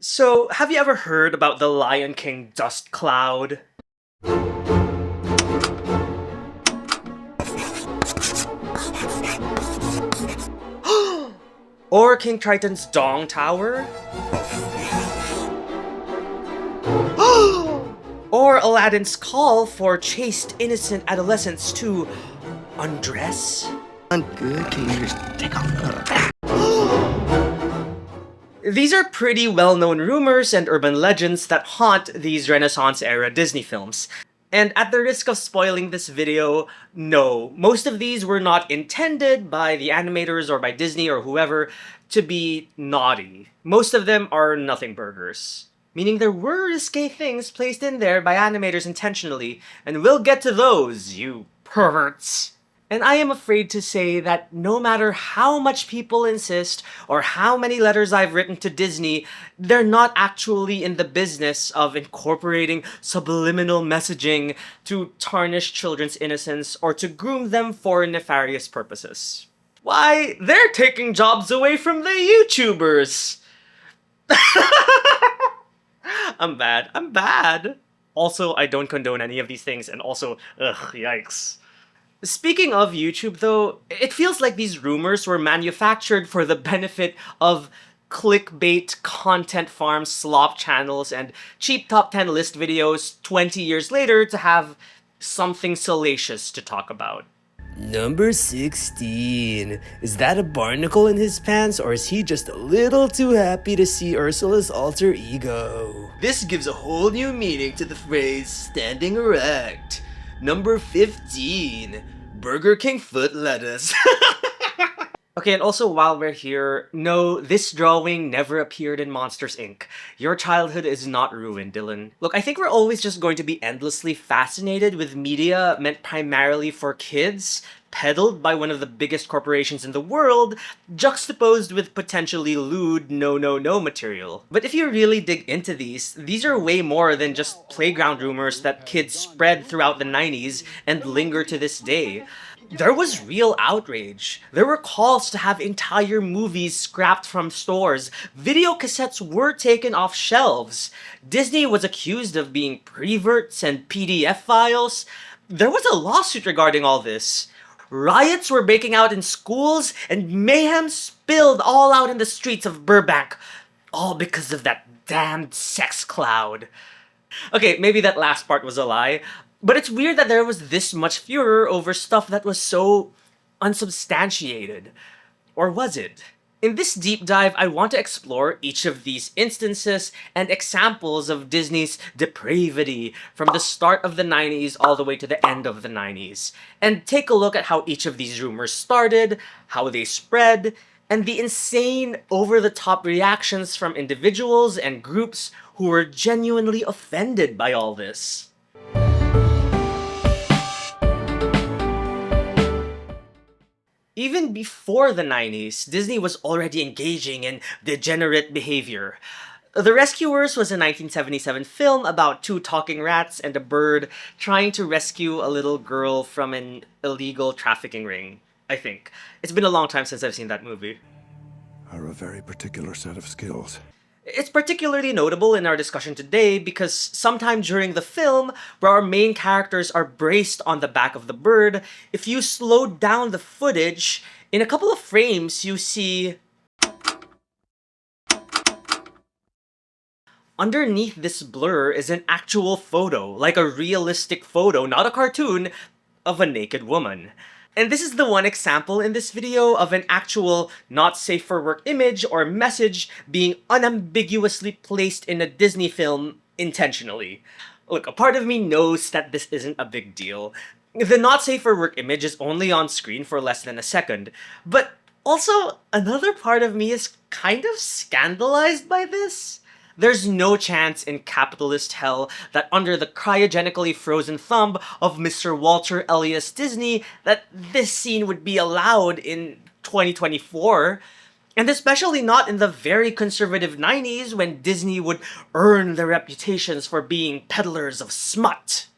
So, have you ever heard about the Lion King dust cloud? Or King Triton's Dong Tower? Or Aladdin's call for chaste, innocent adolescents to undress? Good, can you just take off? These are pretty well-known rumors and urban legends that haunt these Renaissance-era Disney films. And at the risk of spoiling this video, no, most of these were not intended by the animators or by Disney or whoever to be naughty. Most of them are nothing burgers. Meaning there were risque things placed in there by animators intentionally, and we'll get to those, you perverts. And I am afraid to say that no matter how much people insist or how many letters I've written to Disney, they're not actually in the business of incorporating subliminal messaging to tarnish children's innocence or to groom them for nefarious purposes. Why, they're taking jobs away from the YouTubers! I'm bad. Also, I don't condone any of these things, and also, ugh, yikes. Speaking of YouTube though, it feels like these rumors were manufactured for the benefit of clickbait content farm slop channels and cheap top 10 list videos 20 years later to have something salacious to talk about. Number 16. Is that a barnacle in his pants, or is he just a little too happy to see Ursula's alter ego? This gives a whole new meaning to the phrase standing erect. Number 15. Burger King foot lettuce. Okay, and also while we're here, no, this drawing never appeared in Monsters, Inc. Your childhood is not ruined, Dylan. Look, I think we're always just going to be endlessly fascinated with media meant primarily for kids, peddled by one of the biggest corporations in the world, juxtaposed with potentially lewd no material. But if you really dig into these are way more than just playground rumors that kids spread throughout the 90s and linger to this day. There was real outrage. There were calls to have entire movies scrapped from stores. Video cassettes were taken off shelves. Disney was accused of being preverts and PDF files. There was a lawsuit regarding all this. Riots were breaking out in schools, and mayhem spilled all out in the streets of Burbank. All because of that damned sex cloud. Okay, maybe that last part was a lie, but it's weird that there was this much furor over stuff that was so unsubstantiated. Or was it? In this deep dive, I want to explore each of these instances and examples of Disney's depravity from the start of the 90s all the way to the end of the 90s, and take a look at how each of these rumors started, how they spread, and the insane, over-the-top reactions from individuals and groups who were genuinely offended by all this. Even before the 90s, Disney was already engaging in degenerate behavior. The Rescuers was a 1977 film about two talking rats and a bird trying to rescue a little girl from an illegal trafficking ring, I think. It's been a long time since I've seen that movie. Are a very particular set of skills. It's particularly notable in our discussion today because sometime during the film, where our main characters are braced on the back of the bird, if you slow down the footage, in a couple of frames you see... underneath this blur is an actual photo, like a realistic photo, not a cartoon, of a naked woman. And this is the one example in this video of an actual not safe for work image or message being unambiguously placed in a Disney film intentionally. Look, a part of me knows that this isn't a big deal. The not safe for work image is only on screen for less than a second, but also another part of me is kind of scandalized by this. There's no chance in capitalist hell that under the cryogenically frozen thumb of Mr. Walter Elias Disney that this scene would be allowed in 2024. And especially not in the very conservative 90s when Disney would earn their reputations for being peddlers of smut.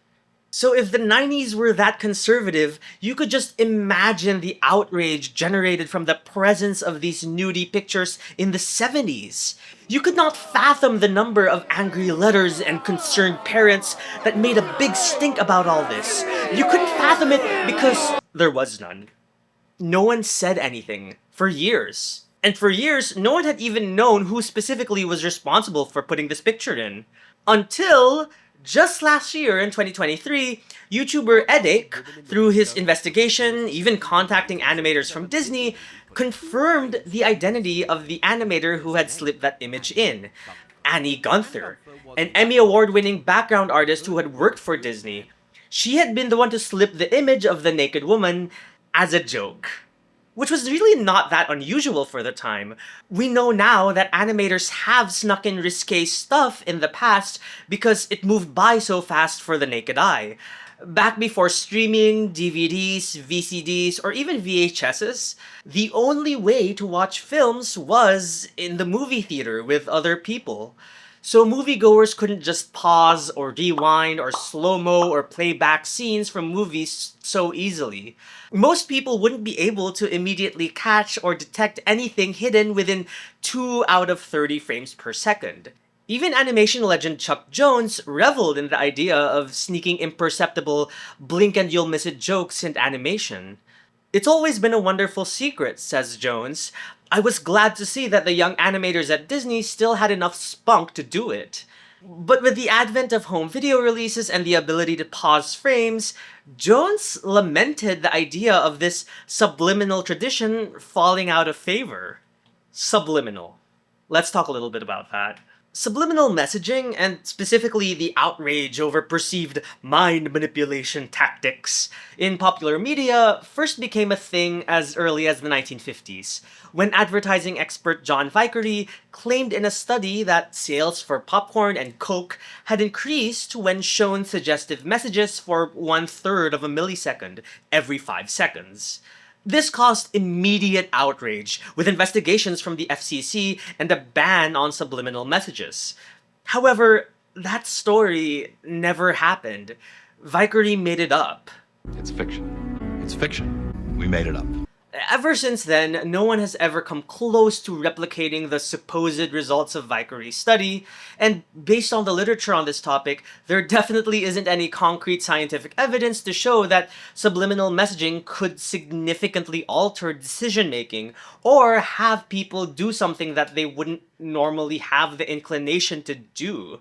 So if the 90s were that conservative, you could just imagine the outrage generated from the presence of these nudie pictures in the 70s. You could not fathom the number of angry letters and concerned parents that made a big stink about all this. You couldn't fathom it because there was none. No one said anything for years. And for years, no one had even known who specifically was responsible for putting this picture in. Until just last year, in 2023, YouTuber Edek, through his investigation, even contacting animators from Disney, confirmed the identity of the animator who had slipped that image in, Annie Gunther, an Emmy Award-winning background artist who had worked for Disney. She had been the one to slip the image of the naked woman as a joke, which was really not that unusual for the time. We know now that animators have snuck in risque stuff in the past because it moved by so fast for the naked eye. Back before streaming, DVDs, VCDs, or even VHSs, the only way to watch films was in the movie theater with other people. So moviegoers couldn't just pause or rewind or slow-mo or play back scenes from movies so easily. Most people wouldn't be able to immediately catch or detect anything hidden within 2 out of 30 frames per second. Even animation legend Chuck Jones reveled in the idea of sneaking imperceptible blink-and-you'll-miss-it jokes in animation. "It's always been a wonderful secret," says Jones. "I was glad to see that the young animators at Disney still had enough spunk to do it." But with the advent of home video releases and the ability to pause frames, Jones lamented the idea of this subliminal tradition falling out of favor. Subliminal. Let's talk a little bit about that. Subliminal messaging, and specifically the outrage over perceived mind manipulation tactics in popular media, first became a thing as early as the 1950s, when advertising expert John Vickery claimed in a study that sales for popcorn and Coke had increased when shown suggestive messages for 1/3 of a millisecond every 5 seconds. This caused immediate outrage, with investigations from the FCC and a ban on subliminal messages. However, that story never happened. Vickery made it up. It's fiction. It's fiction. We made it up. Ever since then, no one has ever come close to replicating the supposed results of Vickery's study, and based on the literature on this topic, there definitely isn't any concrete scientific evidence to show that subliminal messaging could significantly alter decision-making, or have people do something that they wouldn't normally have the inclination to do.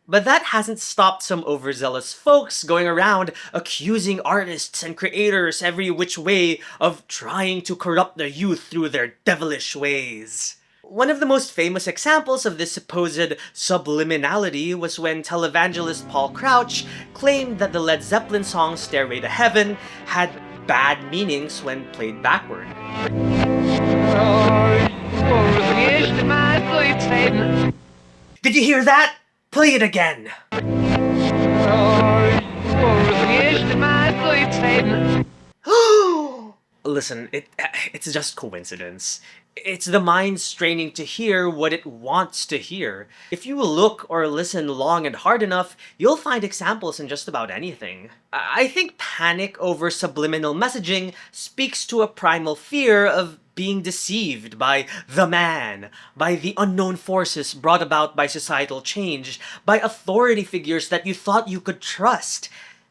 But that hasn't stopped some overzealous folks going around accusing artists and creators every which way of trying to corrupt the youth through their devilish ways. One of the most famous examples of this supposed subliminality was when televangelist Paul Crouch claimed that the Led Zeppelin song Stairway to Heaven had bad meanings when played backward. Did you hear that? Play it again! Listen, it's just coincidence. It's the mind straining to hear what it wants to hear. If you look or listen long and hard enough, you'll find examples in just about anything. I think panic over subliminal messaging speaks to a primal fear of being deceived by the man, by the unknown forces brought about by societal change, by authority figures that you thought you could trust.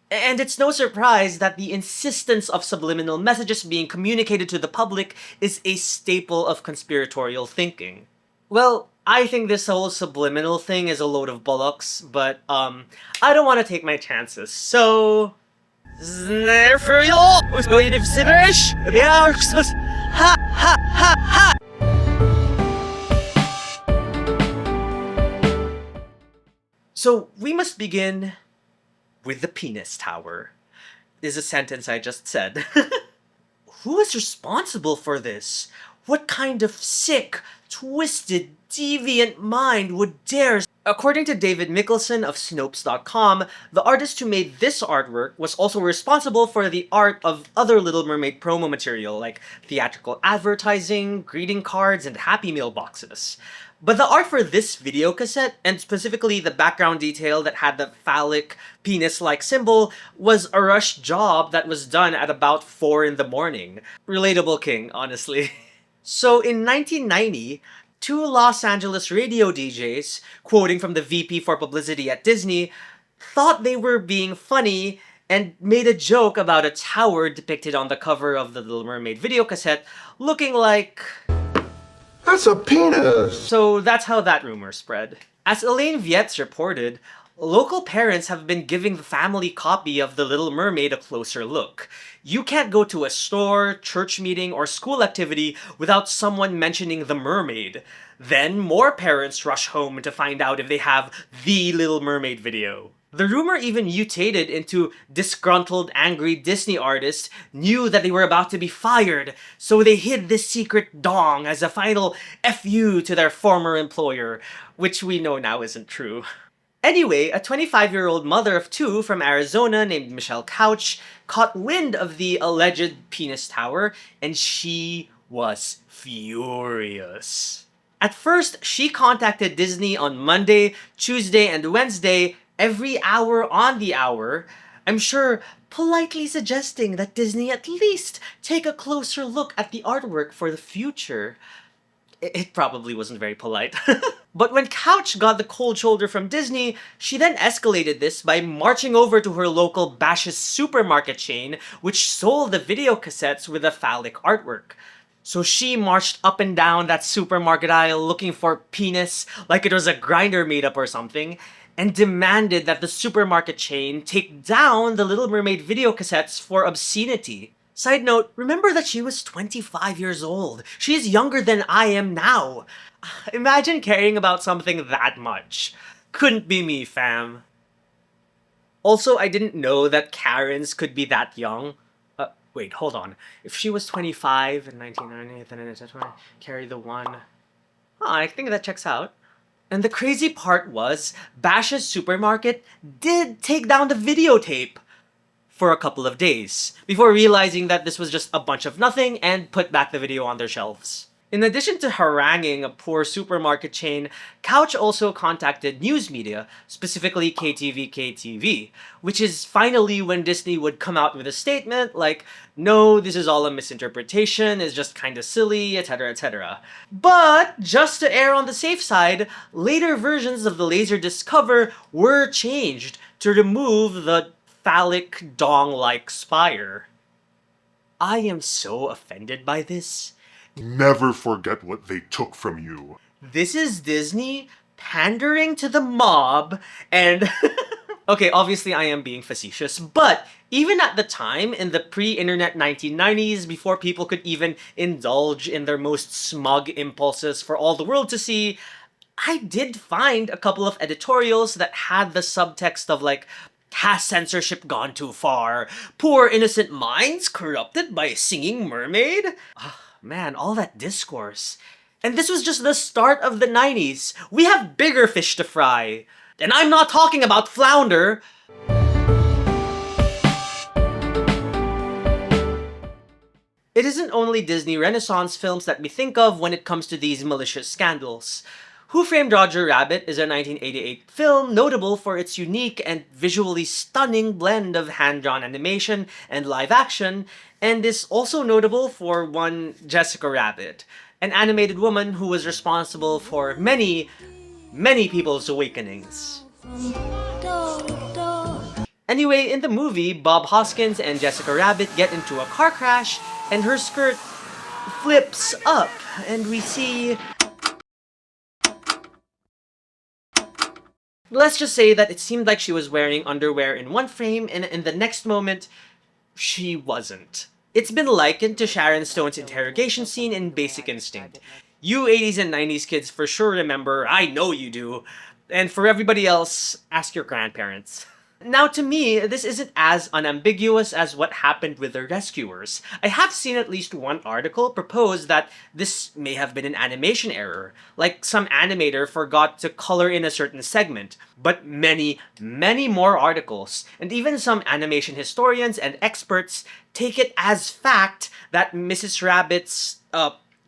And it's no surprise that the insistence of subliminal messages being communicated to the public is a staple of conspiratorial thinking. Well, I think this whole subliminal thing is a load of bollocks, but I don't want to take my chances, so... There for you all! Ha ha ha ha! So we must begin with the penis tower, is a sentence I just said. Who is responsible for this? What kind of sick, twisted, deviant mind would dare? According to David Mickelson of Snopes.com, the artist who made this artwork was also responsible for the art of other Little Mermaid promo material like theatrical advertising, greeting cards, and Happy Meal boxes. But the art for this video cassette, and specifically the background detail that had the phallic, penis-like symbol, was a rush job that was done at about 4 in the morning. Relatable king, honestly. So in 1990, two Los Angeles radio DJs, quoting from the VP for publicity at Disney, thought they were being funny and made a joke about a tower depicted on the cover of the Little Mermaid video cassette looking like... That's a penis! So that's how that rumor spread. As Elaine Viets reported, local parents have been giving the family copy of The Little Mermaid a closer look. You can't go to a store, church meeting, or school activity without someone mentioning the mermaid. Then more parents rush home to find out if they have the Little Mermaid video. The rumor even mutated into disgruntled, angry Disney artists knew that they were about to be fired, so they hid this secret dong as a final FU to their former employer, which we know now isn't true. Anyway, a 25-year-old mother of two from Arizona named Michelle Couch caught wind of the alleged penis tower, and she was furious. At first, she contacted Disney on Monday, Tuesday, and Wednesday, every hour on the hour, I'm sure politely suggesting that Disney at least take a closer look at the artwork for the future. It probably wasn't very polite. But when Couch got the cold shoulder from Disney, she then escalated this by marching over to her local Bash's supermarket chain, which sold the video cassettes with a phallic artwork. So she marched up and down that supermarket aisle looking for penis like it was a grinder made up or something, and demanded that the supermarket chain take down the Little Mermaid video cassettes for obscenity. Side note, remember that she was 25 years old. She is younger than I am now. Imagine caring about something that much. Couldn't be me, fam. Also, I didn't know that Karens could be that young. Wait, hold on. If she was 25 in 1990, then it's 20, carry the 1. I think that checks out. And the crazy part was, Bash's supermarket did take down the videotape for a couple of days, before realizing that this was just a bunch of nothing and put back the video on their shelves. In addition to haranguing a poor supermarket chain, Couch also contacted news media, specifically KTV, which is finally when Disney would come out with a statement like, no, this is all a misinterpretation, it's just kinda silly, etc, etc. But, just to err on the safe side, later versions of the Laserdisc cover were changed to remove the phallic dong-like spire. I am so offended by this. Never forget what they took from you. This is Disney pandering to the mob, and... Okay, obviously I am being facetious, but even at the time, in the pre-internet 1990s, before people could even indulge in their most smug impulses for all the world to see, I did find a couple of editorials that had the subtext of like, has censorship gone too far? Poor innocent minds corrupted by a singing mermaid? Man, all that discourse. And this was just the start of the 90s. We have bigger fish to fry. And I'm not talking about flounder. It isn't only Disney Renaissance films that we think of when it comes to these malicious scandals. Who Framed Roger Rabbit is a 1988 film notable for its unique and visually stunning blend of hand-drawn animation and live action, and is also notable for one Jessica Rabbit, an animated woman who was responsible for many, many people's awakenings. Anyway, in the movie, Bob Hoskins and Jessica Rabbit get into a car crash, and her skirt flips up, and we see... Let's just say that it seemed like she was wearing underwear in one frame, and in the next moment, she wasn't. It's been likened to Sharon Stone's interrogation scene in Basic Instinct. You 80s and 90s kids for sure remember, I know you do. And for everybody else, ask your grandparents. Now to me, this isn't as unambiguous as what happened with the rescuers. I have seen at least one article propose that this may have been an animation error, like some animator forgot to color in a certain segment. But many, many more articles, and even some animation historians and experts, take it as fact that Mrs. Rabbit's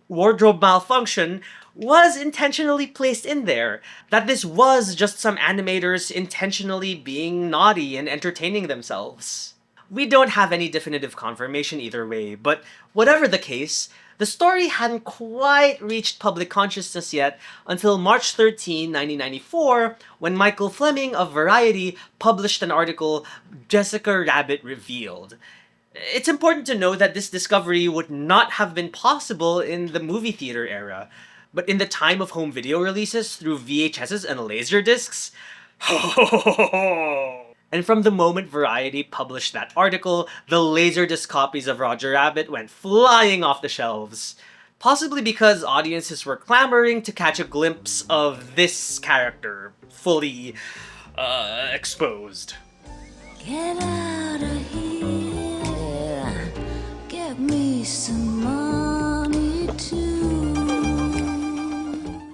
wardrobe malfunction was intentionally placed in there. That this was just some animators intentionally being naughty and entertaining themselves. We don't have any definitive confirmation either way, but whatever the case, the story hadn't quite reached public consciousness yet until March 13, 1994, when Michael Fleming of Variety published an article, Jessica Rabbit Revealed. It's important to know that this discovery would not have been possible in the movie theater era, but in the time of home video releases through VHSs and Laserdiscs, and from the moment Variety published that article, the Laserdisc copies of Roger Rabbit went flying off the shelves. Possibly because audiences were clamoring to catch a glimpse of this character, fully, exposed. Get out of here. Get me some money too.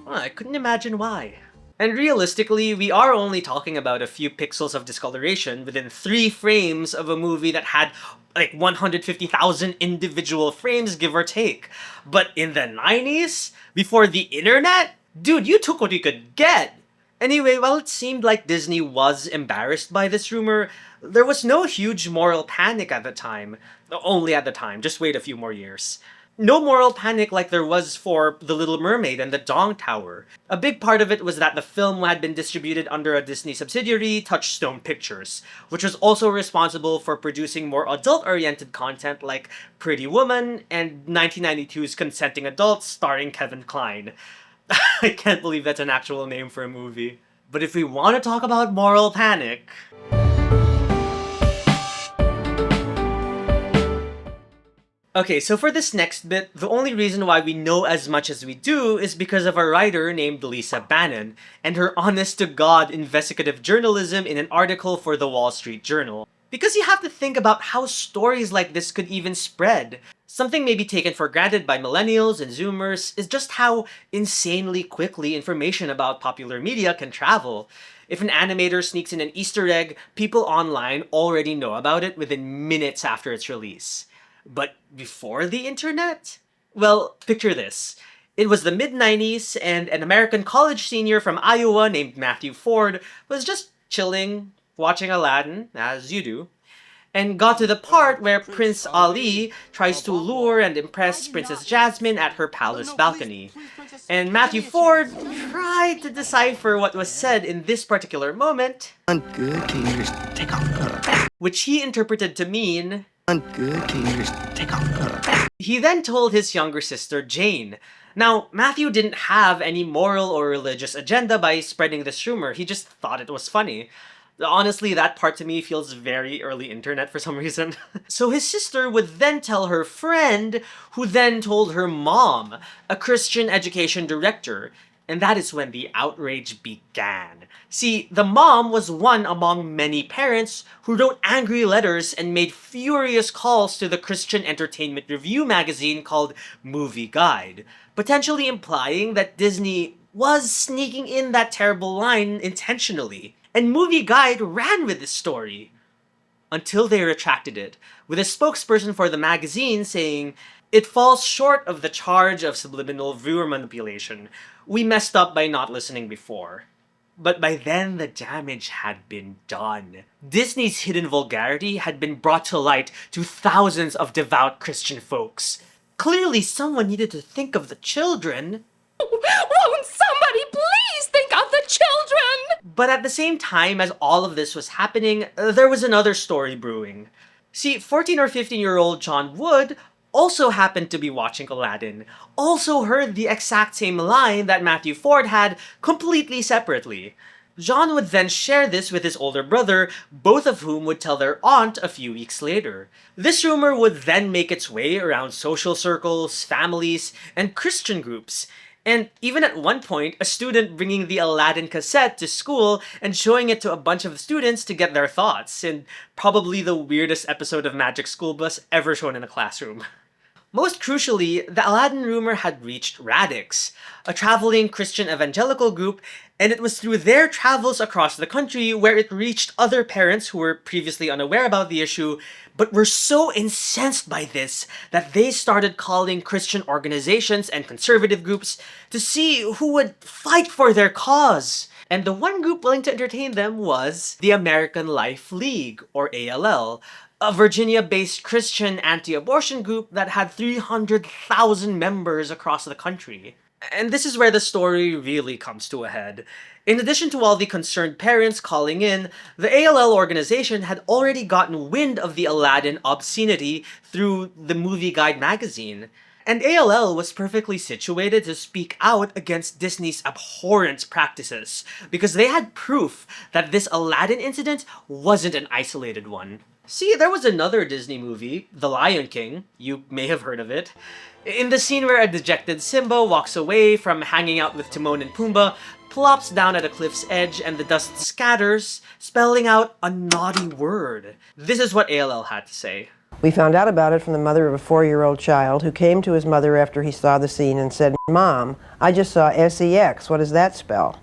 I couldn't imagine why. And realistically, we are only talking about a few pixels of discoloration within 3 frames of a movie that had like 150,000 individual frames, give or take. But in the 90s, before the internet, dude, you took what you could get. Anyway, while it seemed like Disney was embarrassed by this rumor, there was no huge moral panic at the time. Only at the time, just wait a few more years. No moral panic like there was for The Little Mermaid and The Dong Tower. A big part of it was that the film had been distributed under a Disney subsidiary, Touchstone Pictures, which was also responsible for producing more adult-oriented content like Pretty Woman and 1992's Consenting Adults starring Kevin Kline. I can't believe that's an actual name for a movie. But if we want to talk about moral panic... Okay, so for this next bit, the only reason why we know as much as we do is because of a writer named Lisa Bannon and her honest-to-God investigative journalism in an article for the Wall Street Journal. Because you have to think about how stories like this could even spread. Something maybe taken for granted by millennials and zoomers is just how insanely quickly information about popular media can travel. If an animator sneaks in an Easter egg, people online already know about it within minutes after its release. But before the internet? Well, picture this. It was the mid-90s, and an American college senior from Iowa named Matthew Ford was just chilling, watching Aladdin, as you do, and got to the part where Prince Ali tries to lure and impress Princess Jasmine at her palace balcony. And Matthew Ford tried to decipher what was said in this particular moment, Good, can you just take off? which he interpreted to mean, Good, can you just take off? he then told his younger sister, Jane. Now, Matthew didn't have any moral or religious agenda by spreading this rumor, he just thought it was funny. Honestly, that part to me feels very early internet for some reason. So his sister would then tell her friend, who then told her mom, a Christian education director, and that is when the outrage began. See, the mom was one among many parents who wrote angry letters and made furious calls to the Christian entertainment review magazine called Movie Guide, potentially implying that Disney was sneaking in that terrible line intentionally. And Movie Guide ran with this story. Until they retracted it, with a spokesperson for the magazine saying, "It falls short of the charge of subliminal viewer manipulation. We messed up by not listening before." But by then, the damage had been done. Disney's hidden vulgarity had been brought to light to thousands of devout Christian folks. Clearly, someone needed to think of the children. Won't somebody please think of the children? But at the same time as all of this was happening, there was another story brewing. See, 14 or 15-year-old John Wood also happened to be watching Aladdin, also heard the exact same line that Matthew Ford had, completely separately. John would then share this with his older brother, both of whom would tell their aunt a few weeks later. This rumor would then make its way around social circles, families, and Christian groups. And even at one point, a student bringing the Aladdin cassette to school and showing it to a bunch of students to get their thoughts, in probably the weirdest episode of Magic School Bus ever shown in a classroom. Most crucially, the Aladdin rumor had reached Radix, a traveling Christian evangelical group, and it was through their travels across the country where it reached other parents who were previously unaware about the issue, but were so incensed by this that they started calling Christian organizations and conservative groups to see who would fight for their cause. And the one group willing to entertain them was the American Life League, or ALL, a Virginia-based Christian anti-abortion group that had 300,000 members across the country. And this is where the story really comes to a head. In addition to all the concerned parents calling in, the ALL organization had already gotten wind of the Aladdin obscenity through the Movie Guide magazine. And ALL was perfectly situated to speak out against Disney's abhorrent practices, because they had proof that this Aladdin incident wasn't an isolated one. See, there was another Disney movie, The Lion King, you may have heard of it. In the scene where a dejected Simba walks away from hanging out with Timon and Pumbaa, plops down at a cliff's edge and the dust scatters, spelling out a naughty word. This is what ALL had to say. We found out about it from the mother of a 4-year-old child who came to his mother after he saw the scene and said, "Mom, I just saw SEX, what does that spell?"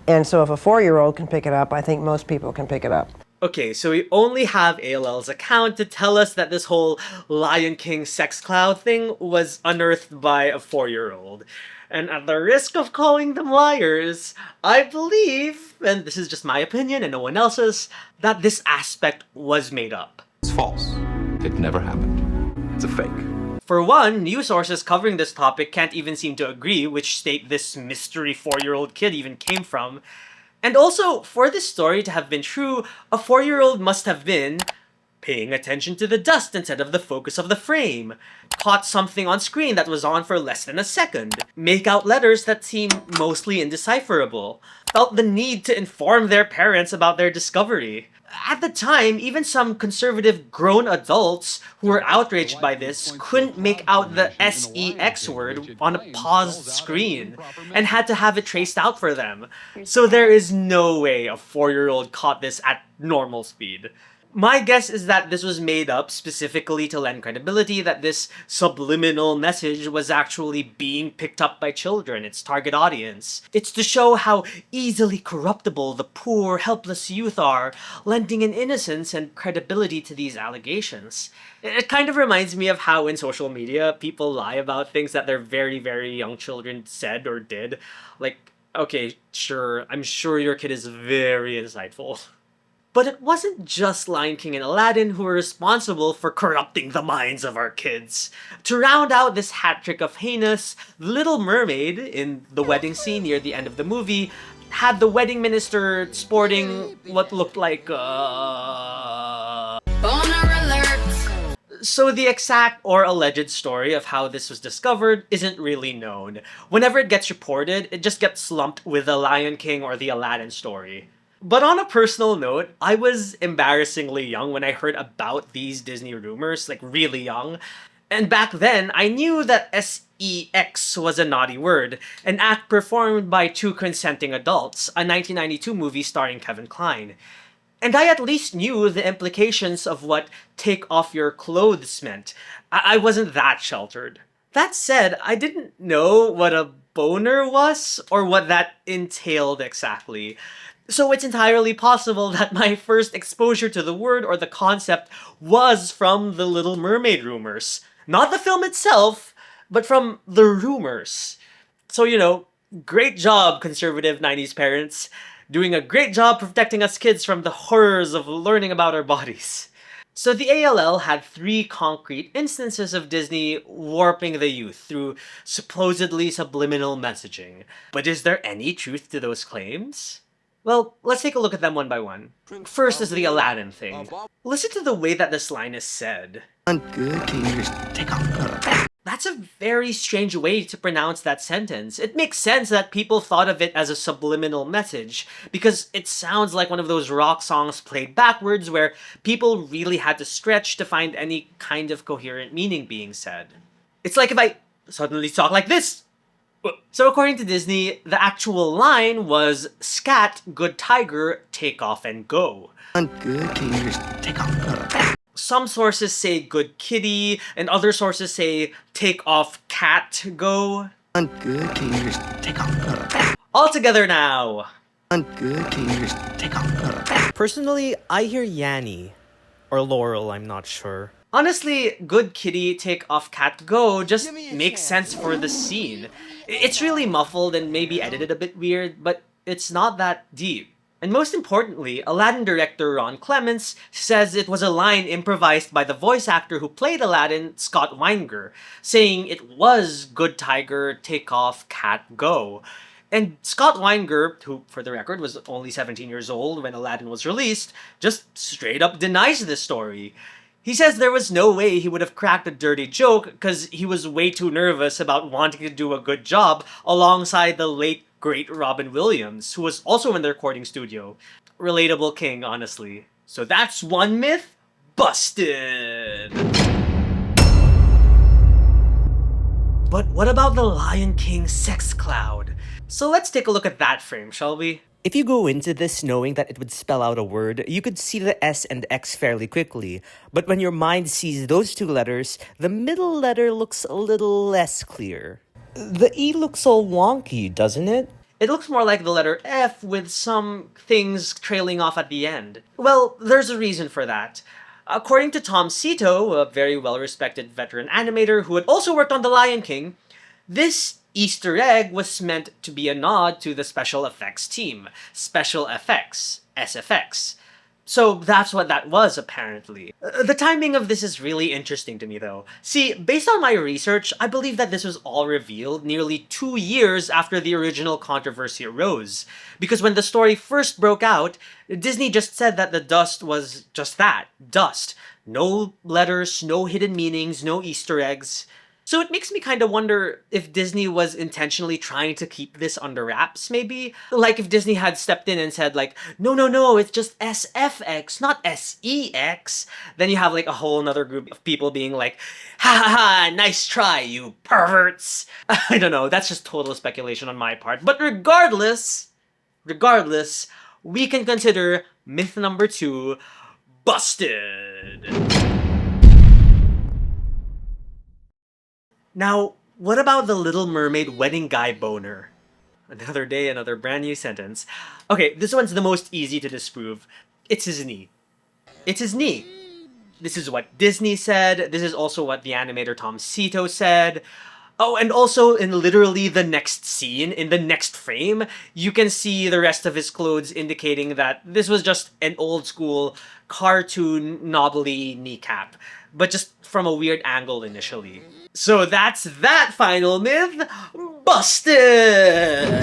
And so if a 4-year-old can pick it up, I think most people can pick it up. Okay, so we only have ALL's account to tell us that this whole Lion King sex cloud thing was unearthed by a 4-year-old. And at the risk of calling them liars, I believe, and this is just my opinion and no one else's, that this aspect was made up. It's false. It never happened. It's a fake. For one, news sources covering this topic can't even seem to agree which state this mystery 4-year-old kid even came from. And also, for this story to have been true, a 4-year-old must have been paying attention to the dust instead of the focus of the frame, caught something on screen that was on for less than a second, make out letters that seem mostly indecipherable, felt the need to inform their parents about their discovery. At the time, even some conservative grown adults who were outraged by this couldn't make out the SEX word on a paused screen and had to have it traced out for them. So there is no way a 4-year-old caught this at normal speed. My guess is that this was made up specifically to lend credibility that this subliminal message was actually being picked up by children, its target audience. It's to show how easily corruptible the poor, helpless youth are, lending an innocence and credibility to these allegations. It kind of reminds me of how in social media, people lie about things that their very, very young children said or did. Like, okay, sure, I'm sure your kid is very insightful. But it wasn't just Lion King and Aladdin who were responsible for corrupting the minds of our kids. To round out this hat trick of heinous, Little Mermaid, in the wedding scene near the end of the movie, had the wedding minister sporting what looked like Boner alert! So the exact or alleged story of how this was discovered isn't really known. Whenever it gets reported, it just gets lumped with the Lion King or the Aladdin story. But on a personal note, I was embarrassingly young when I heard about these Disney rumors, like really young. And back then, I knew that SEX was a naughty word, an act performed by 2 consenting adults, a 1992 movie starring Kevin Kline. And I at least knew the implications of what take off your clothes meant. I wasn't that sheltered. That said, I didn't know what a boner was, or what that entailed exactly. So it's entirely possible that my first exposure to the word or the concept was from the Little Mermaid rumors. Not the film itself, but from the rumors. So, you know, great job, conservative 90s parents. Doing a great job protecting us kids from the horrors of learning about our bodies. So the ALL had 3 concrete instances of Disney warping the youth through supposedly subliminal messaging. But is there any truth to those claims? Well, let's take a look at them one by one. First is the Aladdin thing. Listen to the way that this line is said. Good, can you just take off? That's a very strange way to pronounce that sentence. It makes sense that people thought of it as a subliminal message, because it sounds like one of those rock songs played backwards where people really had to stretch to find any kind of coherent meaning being said. It's like if I suddenly talk like this. So according to Disney, the actual line was, "Scat, good tiger, take off and go." Good, can you just take off? Some sources say good kitty, and other sources say take off cat go. Good, can you just take off? All together now. Good, can you just take off? Personally, I hear Yanny. Or Laurel, I'm not sure. Honestly, good kitty, take off cat go just makes sense for the scene. It's really muffled and maybe edited a bit weird, but it's not that deep. And most importantly, Aladdin director Ron Clements says it was a line improvised by the voice actor who played Aladdin, Scott Weinger, saying it was good tiger, take off, cat, go. And Scott Weinger, who for the record was only 17 years old when Aladdin was released, just straight up denies this story. He says there was no way he would have cracked a dirty joke because he was way too nervous about wanting to do a good job alongside the late great Robin Williams, who was also in the recording studio. Relatable king, honestly. So that's one myth busted! But what about the Lion King sex cloud? So let's take a look at that frame, shall we? If you go into this knowing that it would spell out a word, you could see the S and X fairly quickly. But when your mind sees those two letters, the middle letter looks a little less clear. The E looks all wonky, doesn't it? It looks more like the letter F with some things trailing off at the end. Well, there's a reason for that. According to Tom Sito, a very well-respected veteran animator who had also worked on The Lion King, this Easter egg was meant to be a nod to the special effects team, Special Effects, SFX. So that's what that was, apparently. The timing of this is really interesting to me, though. See, based on my research, I believe that this was all revealed nearly 2 years after the original controversy arose. Because when the story first broke out, Disney just said that the dust was just that, dust. No letters, no hidden meanings, no Easter eggs. So it makes me kind of wonder if Disney was intentionally trying to keep this under wraps, maybe? Like if Disney had stepped in and said like, no, it's just SFX, not SEX. Then you have like a whole nother group of people being like, ha ha ha, nice try, you perverts. I don't know, that's just total speculation on my part. But regardless, we can consider myth number 2 busted. Now, what about the Little Mermaid wedding guy boner? Another day, another brand new sentence. Okay, this one's the most easy to disprove. It's his knee. It's his knee. This is what Disney said. This is also what the animator Tom Sito said. Oh, and also in literally the next scene, in the next frame, you can see the rest of his clothes indicating that this was just an old school cartoon knobbly kneecap, but just from a weird angle initially. So that's that final myth busted!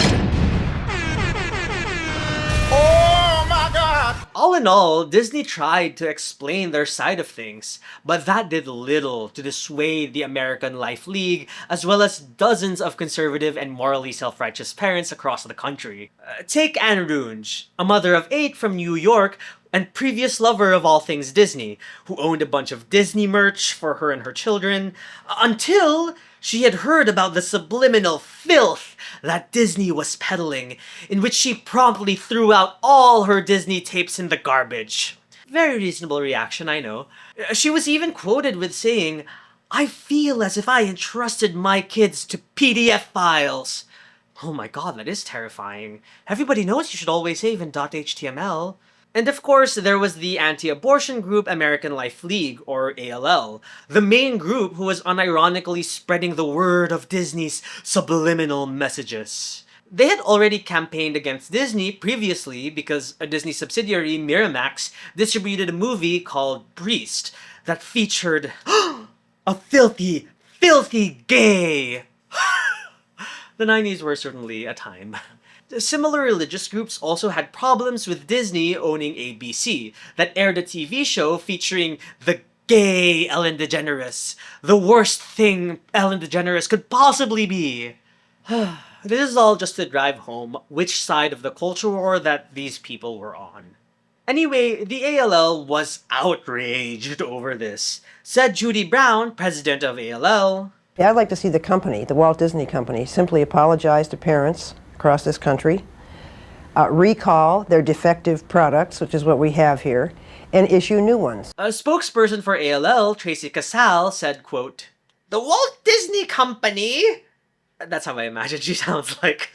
Oh my God! All in all, Disney tried to explain their side of things, but that did little to dissuade the American Life League, as well as dozens of conservative and morally self-righteous parents across the country. Take Anne Runge, a mother of 8 from New York, and previous lover of all things Disney, who owned a bunch of Disney merch for her and her children, until she had heard about the subliminal filth that Disney was peddling, in which she promptly threw out all her Disney tapes in the garbage. Very reasonable reaction, I know. She was even quoted with saying, "I feel as if I entrusted my kids to PDF files." Oh my god, that is terrifying. Everybody knows you should always save in .html. And of course, there was the anti-abortion group American Life League, or ALL, the main group who was unironically spreading the word of Disney's subliminal messages. They had already campaigned against Disney previously because a Disney subsidiary, Miramax, distributed a movie called Priest that featured a filthy gay. The 90s were certainly a time. Similar religious groups also had problems with Disney owning ABC, that aired a TV show featuring the gay Ellen DeGeneres, the worst thing Ellen DeGeneres could possibly be. This is all just to drive home which side of the culture war that these people were on. Anyway, the ALL was outraged over this. Said Judy Brown, president of ALL, Yeah, I'd like to see the company, the Walt Disney Company, simply apologize to parents across this country, recall their defective products, which is what we have here, and issue new ones. A spokesperson for ALL, Tracy Casal, said, quote, "The Walt Disney Company," that's how I imagine she sounds like,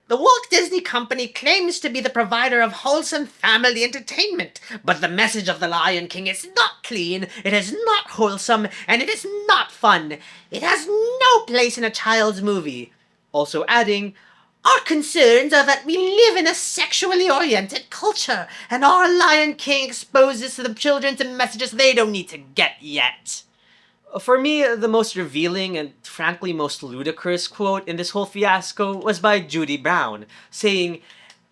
"The Walt Disney Company claims to be the provider of wholesome family entertainment, but the message of The Lion King is not clean, it is not wholesome, and it is not fun. It has no place in a child's movie." Also adding, "Our concerns are that we live in a sexually oriented culture, and our Lion King exposes the children to messages they don't need to get yet." For me, the most revealing and frankly most ludicrous quote in this whole fiasco was by Judy Brown, saying,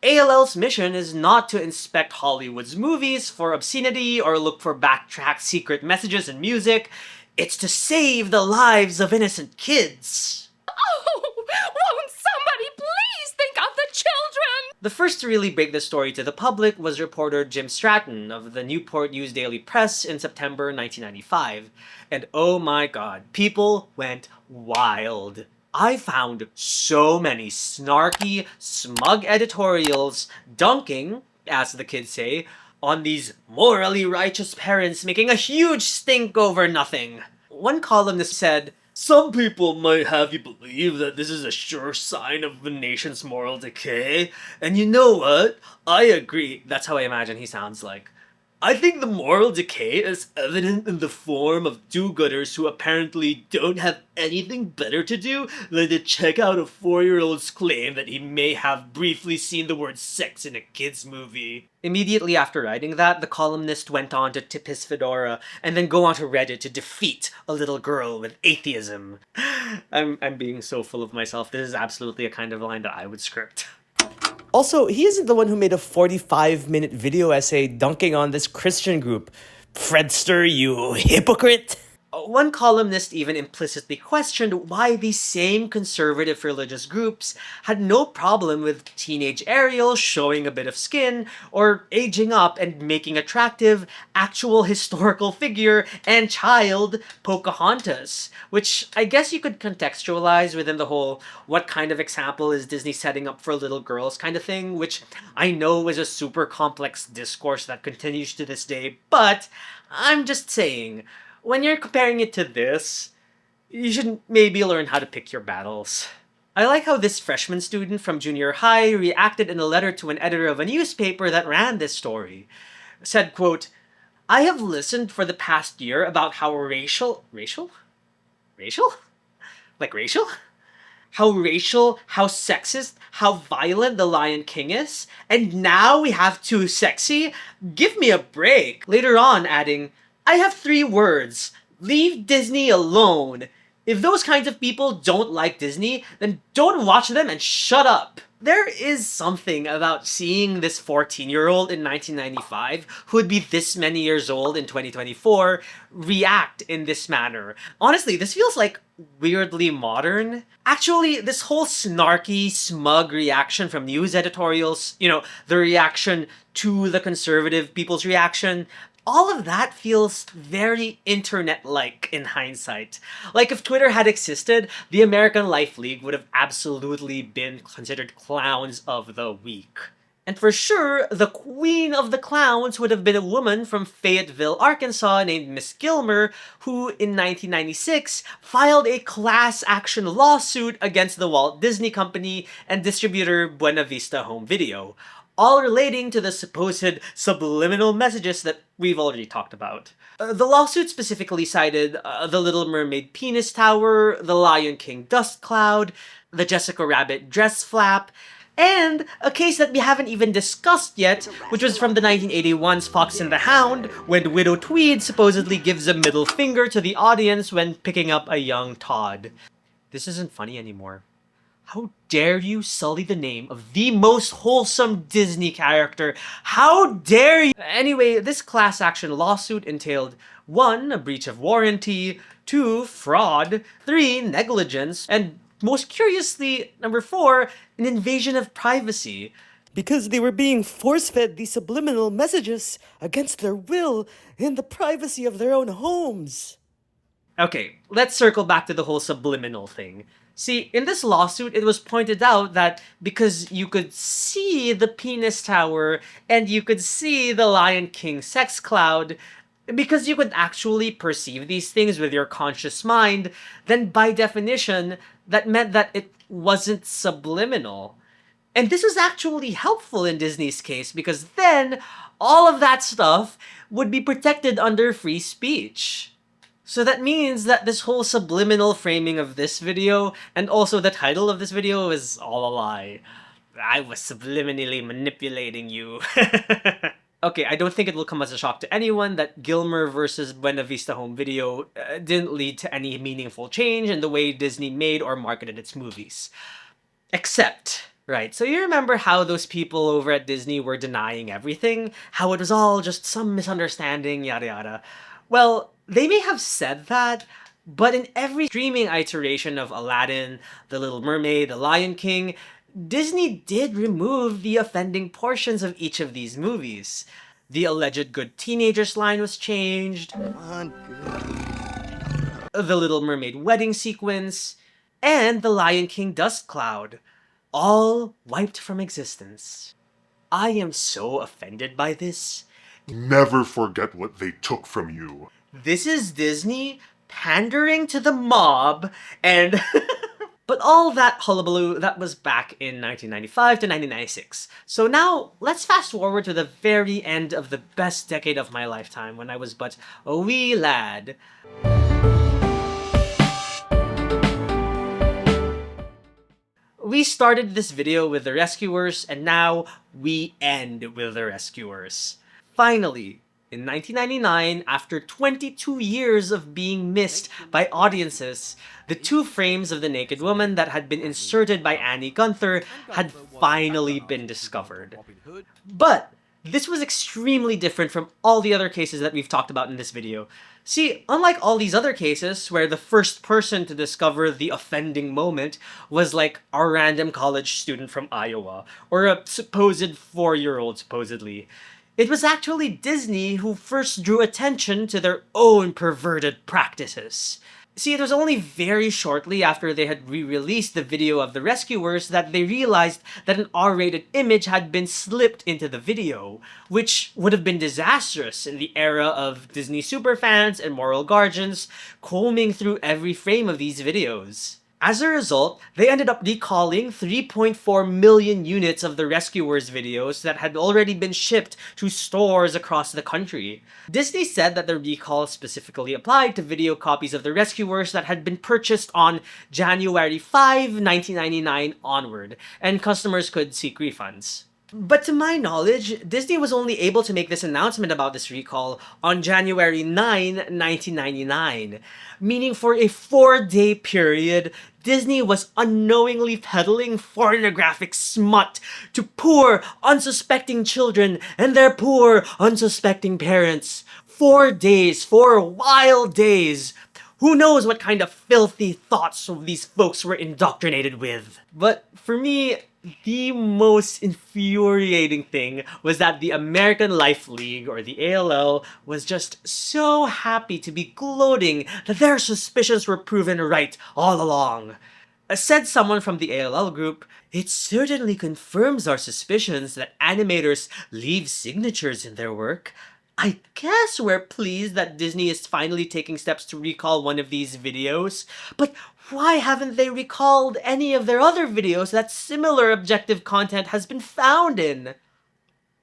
"ALL's mission is not to inspect Hollywood's movies for obscenity or look for backtracked secret messages in music. It's to save the lives of innocent kids." Oh, won't somebody please think of the children? The first to really break the story to the public was reporter Jim Stratton of the Newport News Daily Press in September 1995. And oh my god, people went wild. I found so many snarky, smug editorials dunking, as the kids say, on these morally righteous parents making a huge stink over nothing. One columnist said, "Some people might have you believe that this is a sure sign of the nation's moral decay. And you know what? I agree." That's how I imagine he sounds like. "I think the moral decay is evident in the form of do-gooders who apparently don't have anything better to do than to check out a 4-year-old's claim that he may have briefly seen the word sex in a kid's movie." Immediately after writing that, the columnist went on to tip his fedora and then go onto Reddit to defeat a little girl with atheism. I'm being so full of myself. This is absolutely a kind of line that I would script. Also, he isn't the one who made a 45-minute video essay dunking on this Christian group. Fredster, you hypocrite! One columnist even implicitly questioned why these same conservative religious groups had no problem with teenage Ariel showing a bit of skin, or aging up and making attractive, actual historical figure and child Pocahontas, which I guess you could contextualize within the whole what kind of example is Disney setting up for little girls kind of thing, which I know is a super complex discourse that continues to this day, but I'm just saying, when you're comparing it to this, you should maybe learn how to pick your battles. I like how this freshman student from junior high reacted in a letter to an editor of a newspaper that ran this story. Said, quote, "I have listened for the past year about how racial? Like racial? How racial, how sexist, how violent The Lion King is, and now we have too sexy? Give me a break." Later on, adding, "I have 3 words. Leave Disney alone. If those kinds of people don't like Disney, then don't watch them and shut up." There is something about seeing this 14-year-old in 1995, who would be this many years old in 2024, react in this manner. Honestly, this feels like weirdly modern. Actually, this whole snarky, smug reaction from news editorials, the reaction to the conservative people's reaction, all of that feels very internet-like in hindsight. Like if Twitter had existed, the American Life League would have absolutely been considered clowns of the week. And for sure, the queen of the clowns would have been a woman from Fayetteville, Arkansas named Miss Gilmer, who in 1996 filed a class action lawsuit against the Walt Disney Company and distributor Buena Vista Home Video, all relating to the supposed subliminal messages that we've already talked about. The lawsuit specifically cited the Little Mermaid penis tower, the Lion King dust cloud, the Jessica Rabbit dress flap, and a case that we haven't even discussed yet, which was from the 1981's Fox and the Hound, when Widow Tweed supposedly gives a middle finger to the audience when picking up a young Todd. This isn't funny anymore. How dare you sully the name of the most wholesome Disney character? How dare you? Anyway, this class action lawsuit entailed 1, a breach of warranty, 2, fraud, 3, negligence, and most curiously, number 4, an invasion of privacy. Because they were being force-fed these subliminal messages against their will in the privacy of their own homes. Okay, let's circle back to the whole subliminal thing. See, in this lawsuit, it was pointed out that because you could see the penis tower and you could see the Lion King sex cloud, because you could actually perceive these things with your conscious mind, then by definition, that meant that it wasn't subliminal. And this was actually helpful in Disney's case because then all of that stuff would be protected under free speech. So that means that this whole subliminal framing of this video, and also the title of this video, is all a lie. I was subliminally manipulating you. Okay, I don't think it will come as a shock to anyone that Gilmer versus Buena Vista Home Video didn't lead to any meaningful change in the way Disney made or marketed its movies. Except, right, so you remember how those people over at Disney were denying everything? How it was all just some misunderstanding, yada yada. Well, they may have said that, but in every streaming iteration of Aladdin, The Little Mermaid, The Lion King, Disney did remove the offending portions of each of these movies. The alleged good teenagers line was changed, the Little Mermaid wedding sequence, and the Lion King dust cloud. All wiped from existence. I am so offended by this. Never forget what they took from you. This is Disney pandering to the mob, and but all that hullabaloo, that was back in 1995 to 1996. So now, let's fast forward to the very end of the best decade of my lifetime, when I was but a wee lad. We started this video with the Rescuers, and now we end with the Rescuers. Finally, in 1999, after 22 years of being missed by audiences, the two frames of the naked woman that had been inserted by Annie Gunther had finally been discovered. But this was extremely different from all the other cases that we've talked about in this video. See, unlike all these other cases where the first person to discover the offending moment was like a random college student from Iowa, or a supposed 4-year-old supposedly, it was actually Disney who first drew attention to their own perverted practices. See, it was only very shortly after they had re-released the video of the Rescuers that they realized that an R-rated image had been slipped into the video, which would have been disastrous in the era of Disney superfans and moral guardians combing through every frame of these videos. As a result, they ended up recalling 3.4 million units of the Rescuers videos that had already been shipped to stores across the country. Disney said that the recall specifically applied to video copies of the Rescuers that had been purchased on January 5, 1999 onward, and customers could seek refunds. But to my knowledge, Disney was only able to make this announcement about this recall on January 9, 1999, meaning for a 4-day period, Disney was unknowingly peddling pornographic smut to poor, unsuspecting children and their poor, unsuspecting parents. 4 days, 4 wild days. Who knows what kind of filthy thoughts these folks were indoctrinated with. But for me, the most infuriating thing was that the American Life League, or the ALL, was just so happy to be gloating that their suspicions were proven right all along. Said someone from the ALL group, "It certainly confirms our suspicions that animators leave signatures in their work. I guess we're pleased that Disney is finally taking steps to recall one of these videos, but why haven't they recalled any of their other videos that similar objective content has been found in?"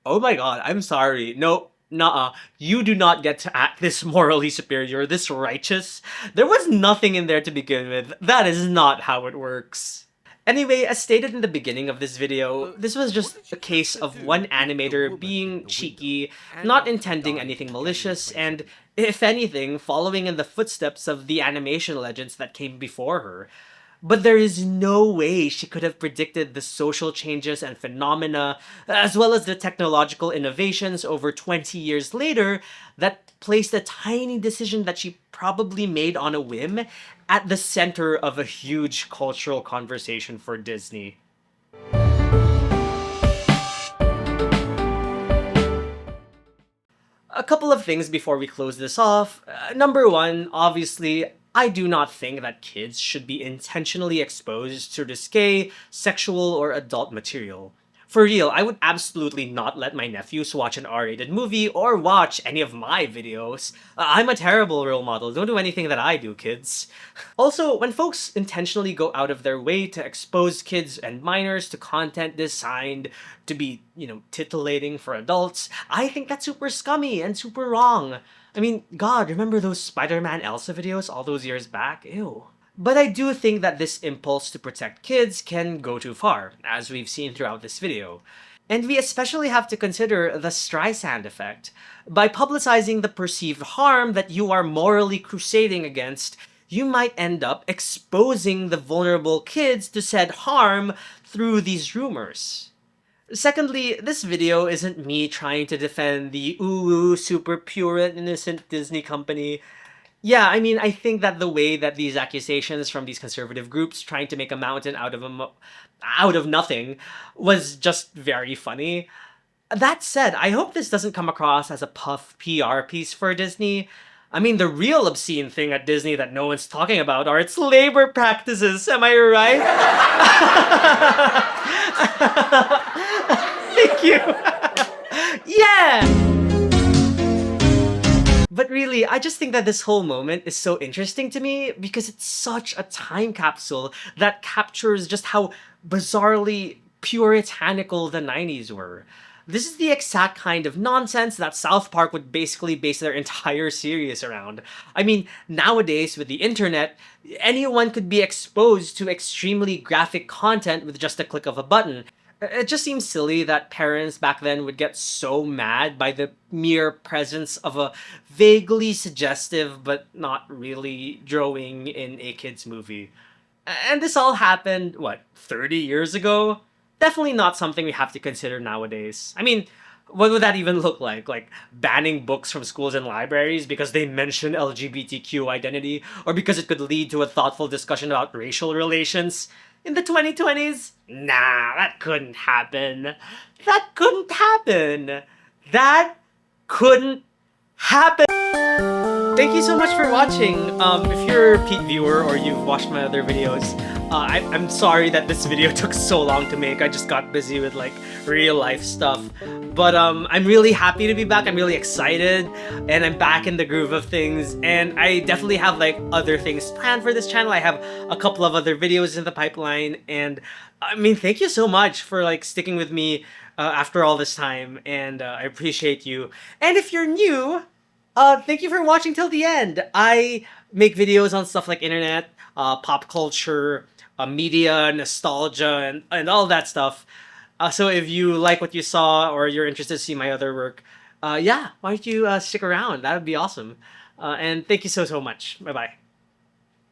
Oh my god, I'm sorry. No, nuh-uh. You do not get to act this morally superior, this righteous. There was nothing in there to begin with. That is not how it works. Anyway, as stated in the beginning of this video, this was just a case of one animator being cheeky, not intending anything malicious, and, if anything, following in the footsteps of the animation legends that came before her. But there is no way she could have predicted the social changes and phenomena, as well as the technological innovations over 20 years later, that placed a tiny decision that she probably made on a whim at the center of a huge cultural conversation for Disney. A couple of things before we close this off. Number one, obviously, I do not think that kids should be intentionally exposed to risque, sexual, or adult material. For real, I would absolutely not let my nephews watch an R-rated movie or watch any of my videos. I'm a terrible role model. Don't do anything that I do, kids. Also, when folks intentionally go out of their way to expose kids and minors to content designed to be, titillating for adults, I think that's super scummy and super wrong. I mean, God, remember those Spider-Man Elsa videos all those years back? Ew. But I do think that this impulse to protect kids can go too far, as we've seen throughout this video. And we especially have to consider the PsliwoncE effect. By publicizing the perceived harm that you are morally crusading against, you might end up exposing the vulnerable kids to said harm through these rumors. Secondly, this video isn't me trying to defend the super pure and innocent Disney company. Yeah, I mean, I think that the way that these accusations from these conservative groups trying to make a mountain out of nothing was just very funny. That said, I hope this doesn't come across as a puff PR piece for Disney. I mean, the real obscene thing at Disney that no one's talking about are its labor practices, am I right? Thank you! Yeah! But really, I just think that this whole moment is so interesting to me because it's such a time capsule that captures just how bizarrely puritanical the 90s were. This is the exact kind of nonsense that South Park would basically base their entire series around. I mean, nowadays with the internet, anyone could be exposed to extremely graphic content with just a click of a button. It just seems silly that parents back then would get so mad by the mere presence of a vaguely suggestive but not really drawing in a kid's movie. And this all happened, 30 years ago? Definitely not something we have to consider nowadays. I mean, what would that even look like? Like banning books from schools and libraries because they mention LGBTQ identity or because it could lead to a thoughtful discussion about racial relations? In the 2020s? Nah, that couldn't happen. That couldn't happen. That couldn't happen. Thank you so much for watching. If you're a repeat viewer or you've watched my other videos, I'm sorry that this video took so long to make. I just got busy with real life stuff. But I'm really happy to be back. I'm really excited and I'm back in the groove of things. And I definitely have other things planned for this channel. I have a couple of other videos in the pipeline. And I mean, thank you so much for sticking with me after all this time. And I appreciate you. And if you're new, thank you for watching till the end. I make videos on stuff like internet, pop culture, media, nostalgia, and all that stuff. So if you like what you saw or you're interested to see my other work, yeah, why don't you stick around? That would be awesome. And thank you so much. Bye-bye.